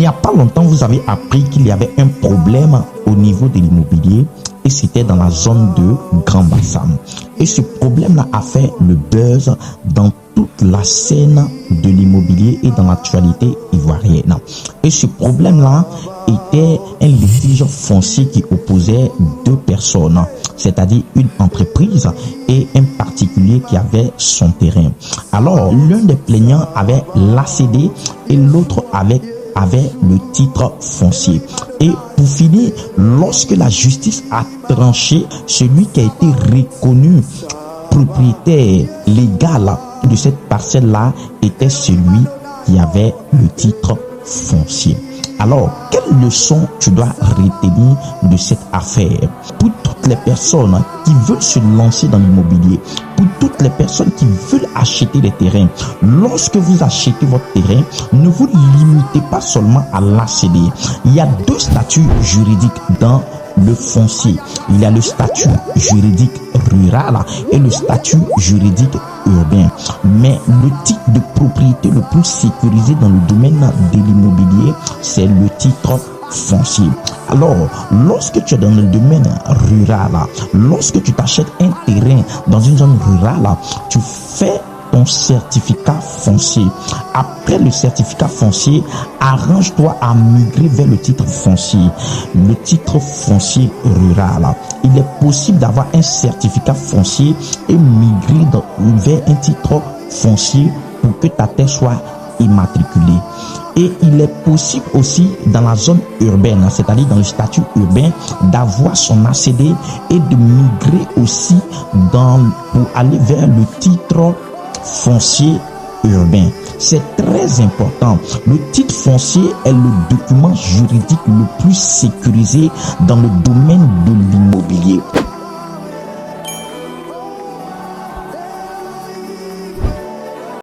n'y a pas longtemps, vous avez appris qu'il y avait un problème au niveau de l'immobilier et c'était dans la zone de Grand Bassam. Et ce problème-là a fait le buzz dans toute la scène de l'immobilier et dans l'actualité ivoirienne. Et ce problème-là était un litige foncier qui opposait deux personnes, c'est-à-dire une entreprise et un particulier qui avait son terrain. Alors, l'un des plaignants avait l'ACD et l'autre avait le titre foncier. Et pour finir, lorsque la justice a tranché, celui qui a été reconnu propriétaire légal de cette parcelle-là était celui qui avait le titre foncier. Alors, quelle leçon tu dois retenir de cette affaire? Pour toutes les personnes qui veulent se lancer dans l'immobilier, pour toutes les personnes qui veulent acheter des terrains, lorsque vous achetez votre terrain, ne vous limitez pas seulement à l'ACD. Il y a deux statuts juridiques dans le foncier. Il y a le statut juridique rural et le statut juridique urbain. Mais le titre de propriété le plus sécurisé dans le domaine de l'immobilier, c'est le titre foncier. Alors, lorsque tu es dans le domaine rural, lorsque tu t'achètes un terrain dans une zone rurale, tu fais ton certificat foncier. Après le certificat foncier, arrange-toi à migrer vers le titre foncier. Le titre foncier rural. Il est possible d'avoir un certificat foncier et migrer vers un titre foncier pour que ta terre soit immatriculée. Et il est possible aussi dans la zone urbaine, c'est-à-dire dans le statut urbain, d'avoir son ACD et de migrer aussi pour aller vers le titre foncier urbain. C'est très important. Le titre foncier est le document juridique le plus sécurisé dans le domaine de l'immobilier.